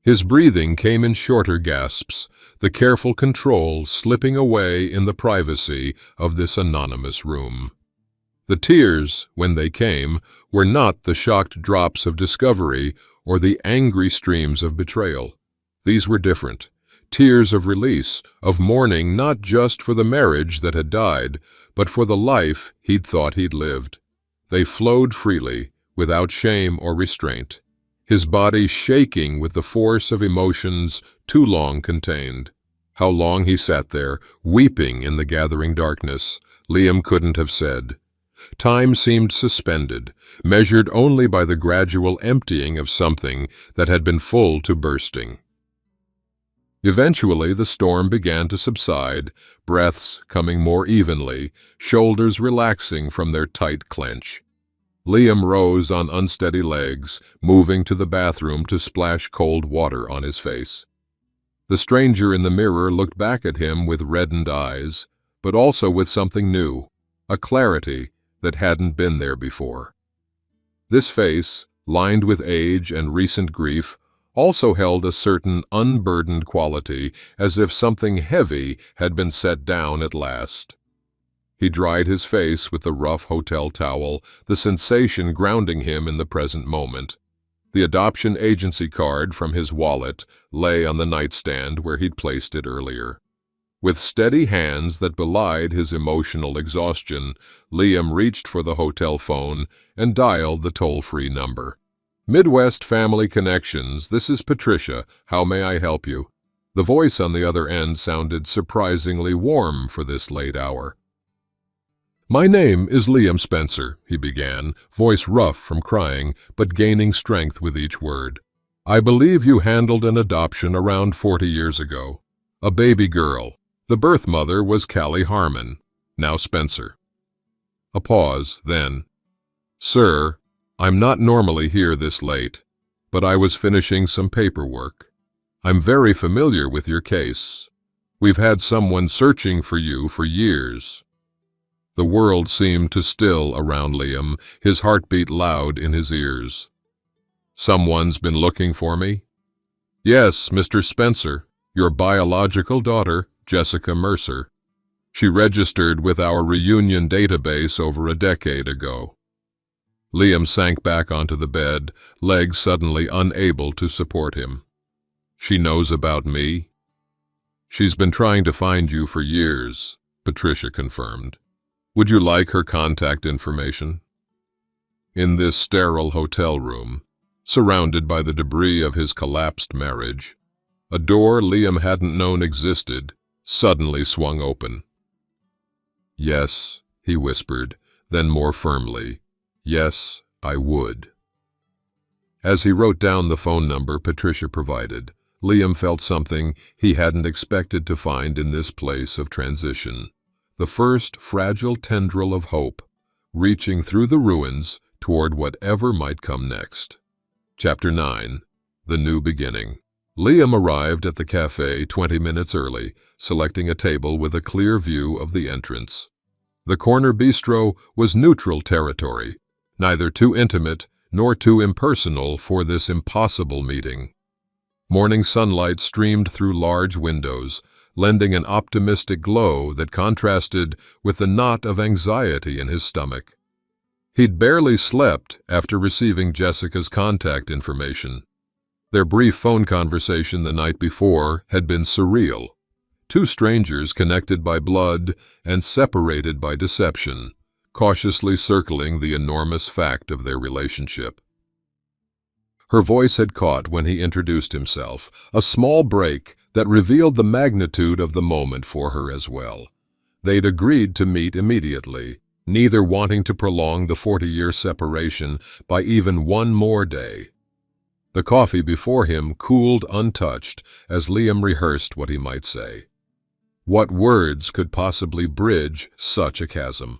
A: His breathing came in shorter gasps, the careful control slipping away in the privacy of this anonymous room. The tears, when they came, were not the shocked drops of discovery or the angry streams of betrayal. These were different. Tears of release, of mourning not just for the marriage that had died, but for the life he'd thought he'd lived. They flowed freely, without shame or restraint, his body shaking with the force of emotions too long contained. How long he sat there, weeping in the gathering darkness, Liam couldn't have said. Time seemed suspended, measured only by the gradual emptying of something that had been full to bursting. Eventually, the storm began to subside, breaths coming more evenly, shoulders relaxing from their tight clench. Liam rose on unsteady legs, moving to the bathroom to splash cold water on his face. The stranger in the mirror looked back at him with reddened eyes, but also with something new, a clarity that hadn't been there before. This face, lined with age and recent grief, also held a certain unburdened quality, as if something heavy had been set down at last. He dried his face with the rough hotel towel, the sensation grounding him in the present moment. The adoption agency card from his wallet lay on the nightstand where he'd placed it earlier. With steady hands that belied his emotional exhaustion, Liam reached for the hotel phone and dialed the toll-free number. Midwest Family Connections, this is Patricia. How may I help you? The voice on the other end sounded surprisingly warm for this late hour. My name is Liam Spencer, he began, voice rough from crying, but gaining strength with each word. I believe you handled an adoption around 40 years ago. A baby girl. The birth mother was Callie Harmon, now Spencer. A pause, then. Sir, I'm not normally here this late, but I was finishing some paperwork. I'm very familiar with your case. We've had someone searching for you for years. The world seemed to still around Liam, his heartbeat loud in his ears. Someone's been looking for me? Yes, Mr. Spencer, your biological daughter, Jessica Mercer. She registered with our reunion database over a decade ago. Liam sank back onto the bed, legs suddenly unable to support him. She knows about me? She's been trying to find you for years, Patricia confirmed. Would you like her contact information? In this sterile hotel room, surrounded by the debris of his collapsed marriage, a door Liam hadn't known existed suddenly swung open. Yes, he whispered, then more firmly, yes, I would. As he wrote down the phone number Patricia provided, Liam felt something he hadn't expected to find in this place of transition. The first fragile tendril of hope, reaching through the ruins toward whatever might come next. Chapter 9. The New Beginning. Liam arrived at the cafe 20 minutes early, selecting a table with a clear view of the entrance. The corner bistro was neutral territory, neither too intimate nor too impersonal for this impossible meeting. Morning sunlight streamed through large windows, lending an optimistic glow that contrasted with the knot of anxiety in his stomach. He'd barely slept after receiving Jessica's contact information. Their brief phone conversation the night before had been surreal. Two strangers connected by blood and separated by deception, cautiously circling the enormous fact of their relationship. Her voice had caught when he introduced himself, a small break that revealed the magnitude of the moment for her as well. They'd agreed to meet immediately, neither wanting to prolong the 40-year separation by even one more day. The coffee before him cooled untouched as Liam rehearsed what he might say. What words could possibly bridge such a chasm?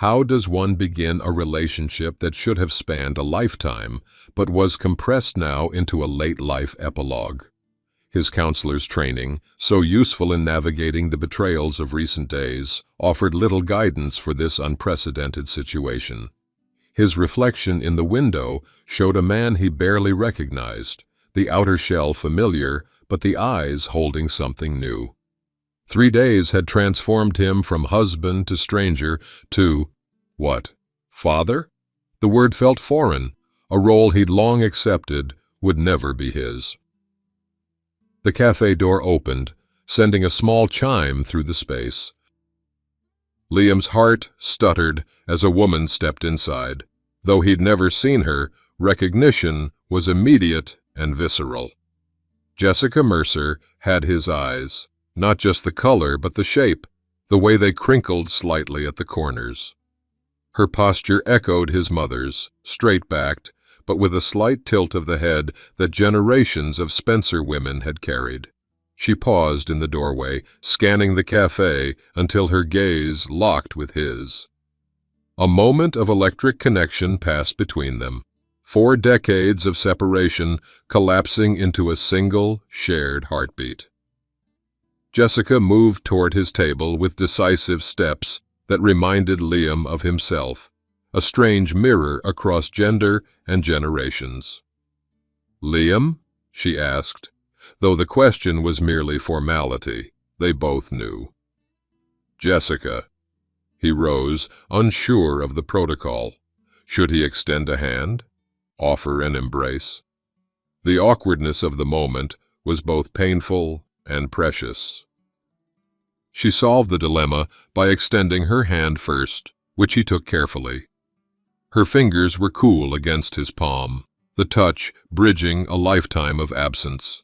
A: How does one begin a relationship that should have spanned a lifetime, but was compressed now into a late-life epilogue? His counselor's training, so useful in navigating the betrayals of recent days, offered little guidance for this unprecedented situation. His reflection in the window showed a man he barely recognized, the outer shell familiar, but the eyes holding something new. 3 days had transformed him from husband to stranger to, what, father? The word felt foreign, a role he'd long accepted would never be his. The cafe door opened, sending a small chime through the space. Liam's heart stuttered as a woman stepped inside. Though he'd never seen her, recognition was immediate and visceral. Jessica Mercer had his eyes, not just the color but the shape, the way they crinkled slightly at the corners. Her posture echoed his mother's, straight-backed, but with a slight tilt of the head that generations of Spencer women had carried. She paused in the doorway, scanning the cafe until her gaze locked with his. A moment of electric connection passed between them, 4 decades of separation collapsing into a single, shared heartbeat. Jessica moved toward his table with decisive steps that reminded Liam of himself, a strange mirror across gender and generations. "Liam?" she asked, though the question was merely formality. They both knew. "Jessica." He rose, unsure of the protocol. Should he extend a hand? Offer an embrace? The awkwardness of the moment was both painful and precious. She solved the dilemma by extending her hand first, which he took carefully. Her fingers were cool against his palm, the touch bridging a lifetime of absence.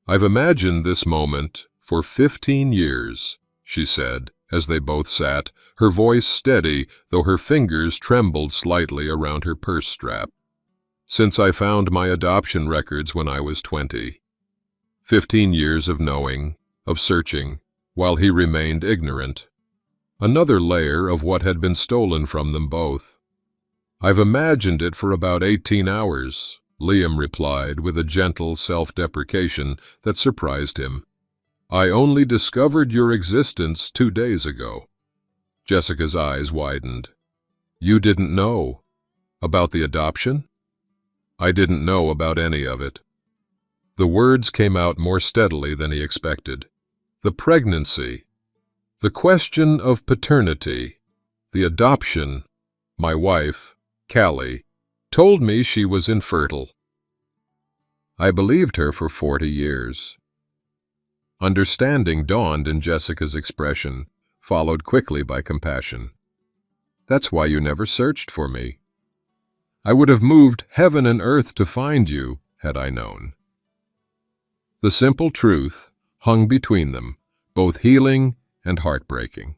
A: "I've imagined this moment for 15 years, she said, as they both sat, her voice steady, though her fingers trembled slightly around her purse strap. "Since I found my adoption records when I was 20. 15 years of knowing, of searching, while he remained ignorant. Another layer of what had been stolen from them both. "I've imagined it for about 18 hours, Liam replied with a gentle self-deprecation that surprised him. "I only discovered your existence 2 days ago." Jessica's eyes widened. "You didn't know about the adoption?" "I didn't know about any of it." The words came out more steadily than he expected. "The pregnancy, the question of paternity, the adoption, my wife, Callie, told me she was infertile. I believed her for 40 years. Understanding dawned in Jessica's expression, followed quickly by compassion. "That's why you never searched for me. I would have moved heaven and earth to find you, had I known." The simple truth hung between them, both healing and heartbreaking.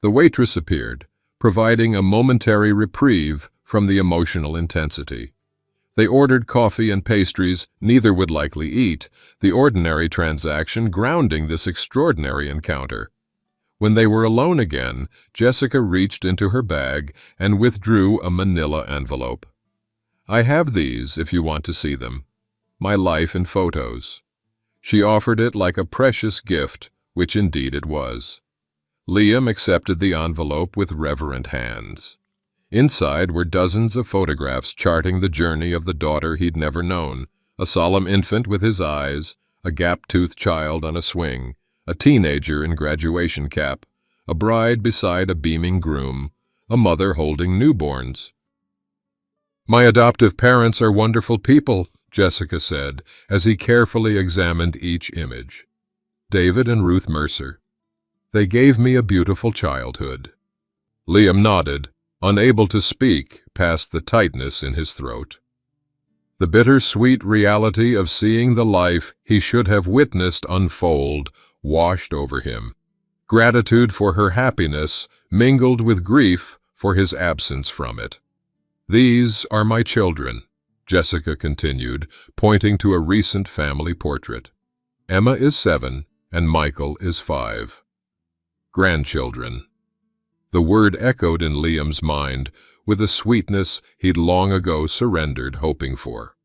A: The waitress appeared, providing a momentary reprieve from the emotional intensity. They ordered coffee and pastries neither would likely eat, the ordinary transaction grounding this extraordinary encounter. When they were alone again, Jessica reached into her bag and withdrew a manila envelope. "I have these if you want to see them. My life in photos." She offered it like a precious gift, which indeed it was. Liam accepted the envelope with reverent hands. Inside were dozens of photographs charting the journey of the daughter he'd never known, a solemn infant with his eyes, a gap-toothed child on a swing, a teenager in graduation cap, a bride beside a beaming groom, a mother holding newborns. "My adoptive parents are wonderful people," Jessica said, as he carefully examined each image. "David and Ruth Mercer. They gave me a beautiful childhood." Liam nodded, unable to speak past the tightness in his throat. The bittersweet reality of seeing the life he should have witnessed unfold washed over him. Gratitude for her happiness mingled with grief for his absence from it. "These are my children," Jessica continued, pointing to a recent family portrait. "Emma is 7 and Michael is 5. Grandchildren." The word echoed in Liam's mind with a sweetness he'd long ago surrendered, hoping for.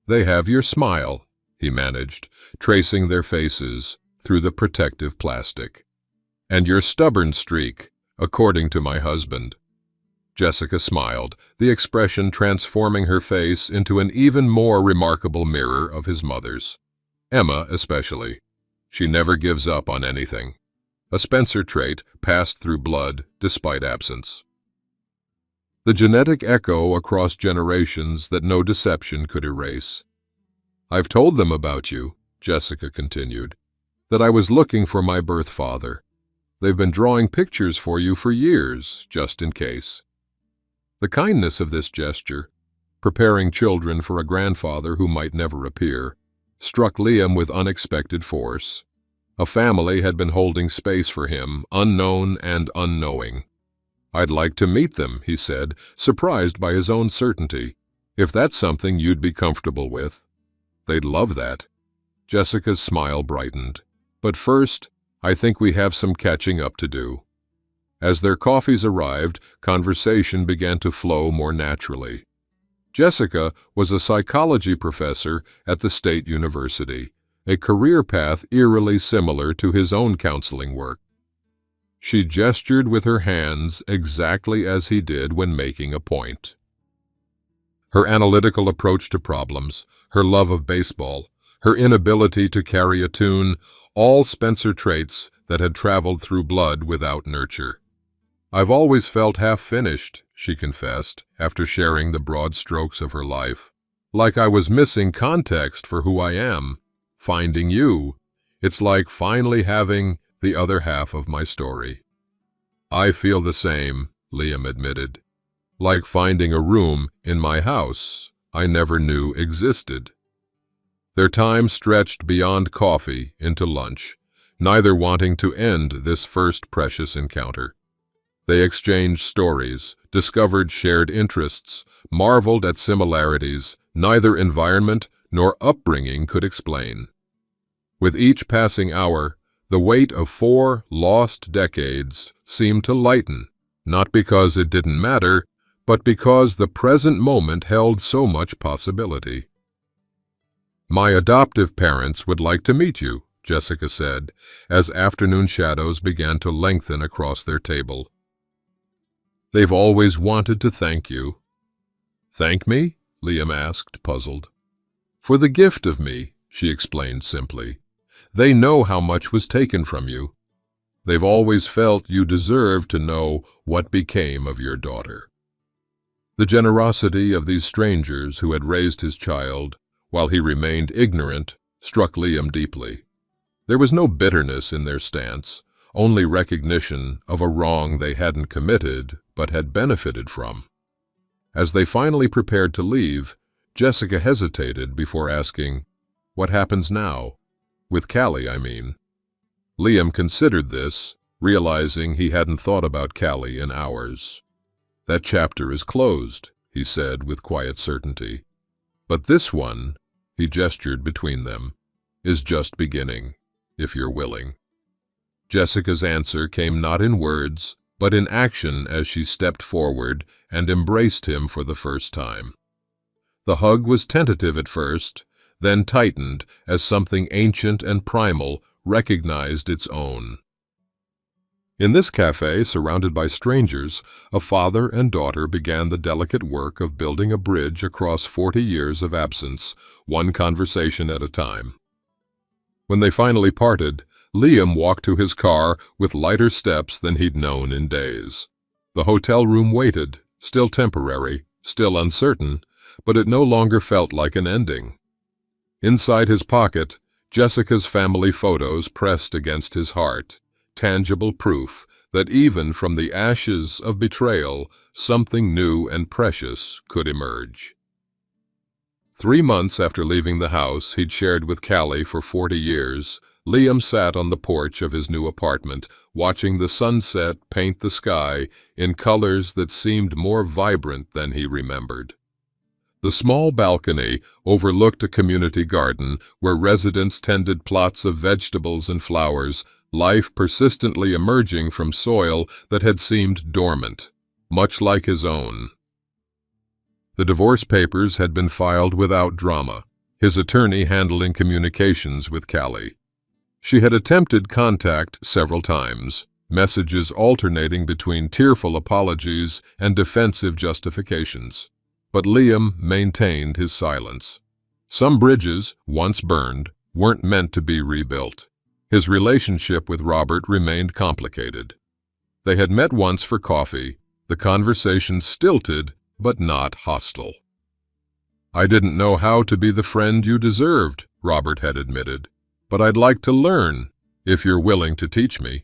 A: "They have your smile," he managed, tracing their faces through the protective plastic. "And your stubborn streak, according to my husband." Jessica smiled, the expression transforming her face into an even more remarkable mirror of his mother's. Emma especially. She never gives up on anything. A Spencer trait passed through blood despite absence. The genetic echo across generations that no deception could erase. "I've told them about you," Jessica continued, "that I was looking for my birth father. They've been drawing pictures for you for years, just in case." The kindness of this gesture, preparing children for a grandfather who might never appear, struck Liam with unexpected force. A family had been holding space for him, unknown and unknowing. "I'd like to meet them," he said, surprised by his own certainty. "If that's something you'd be comfortable with." "They'd love that." Jessica's smile brightened. "But first, I think we have some catching up to do." As their coffees arrived, conversation began to flow more naturally. Jessica was a psychology professor at the State University, a career path eerily similar to his own counseling work. She gestured with her hands exactly as he did when making a point. Her analytical approach to problems, her love of baseball, her inability to carry a tune, all Spencer traits that had traveled through blood without nurture. "I've always felt half-finished," she confessed, after sharing the broad strokes of her life. "Like I was missing context for who I am. Finding you, it's like finally having the other half of my story." "I feel the same," Liam admitted. "Like finding a room in my house I never knew existed." Their time stretched beyond coffee into lunch, neither wanting to end this first precious encounter. They exchanged stories, discovered shared interests, marveled at similarities neither environment nor upbringing could explain. With each passing hour, the weight of 4 lost decades seemed to lighten, not because it didn't matter, but because the present moment held so much possibility. "My adoptive parents would like to meet you," Jessica said, as afternoon shadows began to lengthen across their table. "They've always wanted to thank you." "Thank me?" Liam asked, puzzled. "For the gift of me," she explained simply. "They know how much was taken from you. They've always felt you deserved to know what became of your daughter." The generosity of these strangers who had raised his child, while he remained ignorant, struck Liam deeply. There was no bitterness in their stance, only recognition of a wrong they hadn't committed but had benefited from. As they finally prepared to leave, Jessica hesitated before asking, "What happens now? With Callie, I mean." Liam considered this, realizing he hadn't thought about Callie in hours. "That chapter is closed," he said with quiet certainty. "But this one," he gestured between them, "is just beginning, if you're willing." Jessica's answer came not in words, but in action as she stepped forward and embraced him for the first time. The hug was tentative at first, then tightened as something ancient and primal recognized its own. In this cafe, surrounded by strangers, a father and daughter began the delicate work of building a bridge across 40 years of absence, one conversation at a time. When they finally parted, Liam walked to his car with lighter steps than he'd known in days. The hotel room waited, still temporary, still uncertain, but it no longer felt like an ending. Inside his pocket, Jessica's family photos pressed against his heart, tangible proof that even from the ashes of betrayal, something new and precious could emerge. 3 months after leaving the house he'd shared with Callie for 40 years, Liam sat on the porch of his new apartment, watching the sunset paint the sky in colors that seemed more vibrant than he remembered. The small balcony overlooked a community garden where residents tended plots of vegetables and flowers, life persistently emerging from soil that had seemed dormant, much like his own. The divorce papers had been filed without drama, his attorney handling communications with Callie. She had attempted contact several times, messages alternating between tearful apologies and defensive justifications. But Liam maintained his silence. Some bridges, once burned, weren't meant to be rebuilt. His relationship with Robert remained complicated. They had met once for coffee, the conversation stilted but not hostile. "I didn't know how to be the friend you deserved," Robert had admitted, "but I'd like to learn, if you're willing to teach me."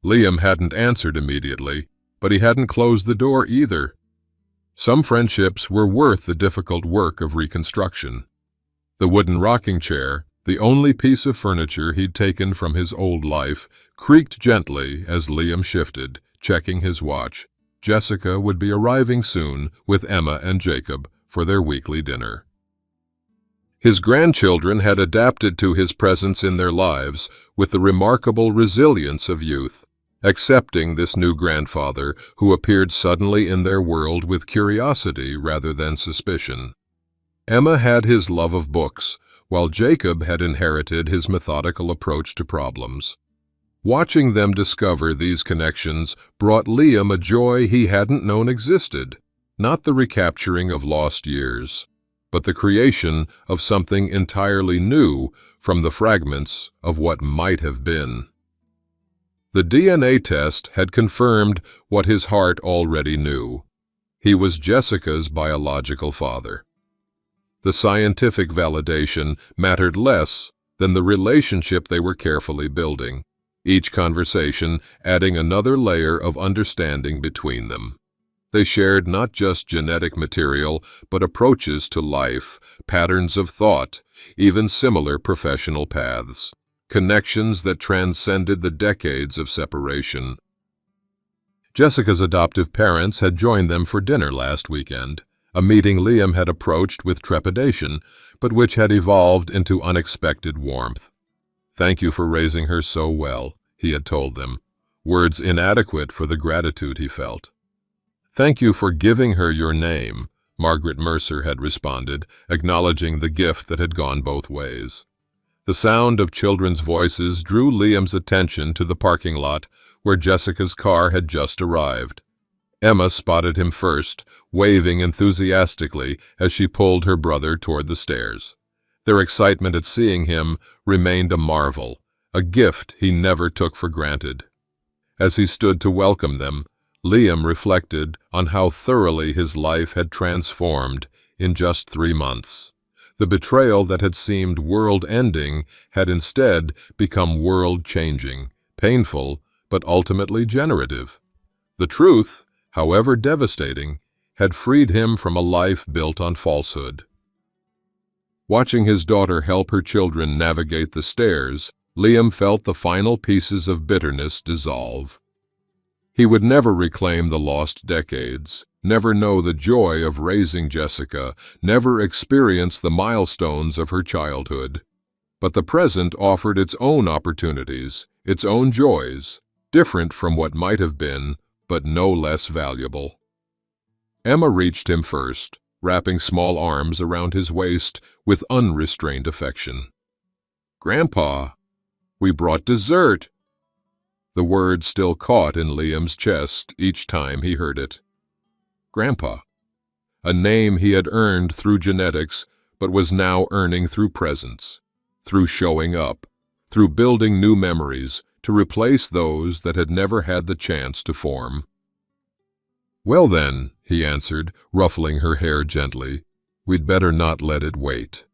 A: Liam hadn't answered immediately, but he hadn't closed the door either. Some friendships were worth the difficult work of reconstruction. The wooden rocking chair, the only piece of furniture he'd taken from his old life, creaked gently as Liam shifted, checking his watch. Jessica would be arriving soon with Emma and Jacob for their weekly dinner. His grandchildren had adapted to his presence in their lives with the remarkable resilience of youth, accepting this new grandfather who appeared suddenly in their world with curiosity rather than suspicion. Emma had his love of books, while Jacob had inherited his methodical approach to problems. Watching them discover these connections brought Liam a joy he hadn't known existed, not the recapturing of lost years, but the creation of something entirely new from the fragments of what might have been. The DNA test had confirmed what his heart already knew. He was Jessica's biological father. The scientific validation mattered less than the relationship they were carefully building, each conversation adding another layer of understanding between them. They shared not just genetic material, but approaches to life, patterns of thought, even similar professional paths, connections that transcended the decades of separation. Jessica's adoptive parents had joined them for dinner last weekend, a meeting Liam had approached with trepidation, but which had evolved into unexpected warmth. "Thank you for raising her so well," he had told them, words inadequate for the gratitude he felt. "Thank you for giving her your name," Margaret Mercer had responded, acknowledging the gift that had gone both ways. The sound of children's voices drew Liam's attention to the parking lot where Jessica's car had just arrived. Emma spotted him first, waving enthusiastically as she pulled her brother toward the stairs. Their excitement at seeing him remained a marvel, a gift he never took for granted. As he stood to welcome them, Liam reflected on how thoroughly his life had transformed in just 3 months. The betrayal that had seemed world-ending had instead become world-changing, painful, but ultimately generative. The truth, however devastating, had freed him from a life built on falsehood. Watching his daughter help her children navigate the stairs, Liam felt the final pieces of bitterness dissolve. He would never reclaim the lost decades, never know the joy of raising Jessica, never experience the milestones of her childhood. But the present offered its own opportunities, its own joys, different from what might have been, but no less valuable. Emma reached him first, wrapping small arms around his waist with unrestrained affection. "Grandpa, we brought dessert." The word still caught in Liam's chest each time he heard it. Grandpa, a name he had earned through genetics, but was now earning through presence, through showing up, through building new memories to replace those that had never had the chance to form. "Well then," he answered, ruffling her hair gently, "we'd better not let it wait."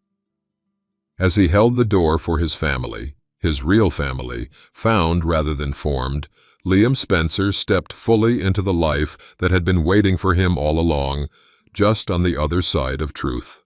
A: As he held the door for his family, his real family, found rather than formed, Liam Spencer stepped fully into the life that had been waiting for him all along, just on the other side of truth.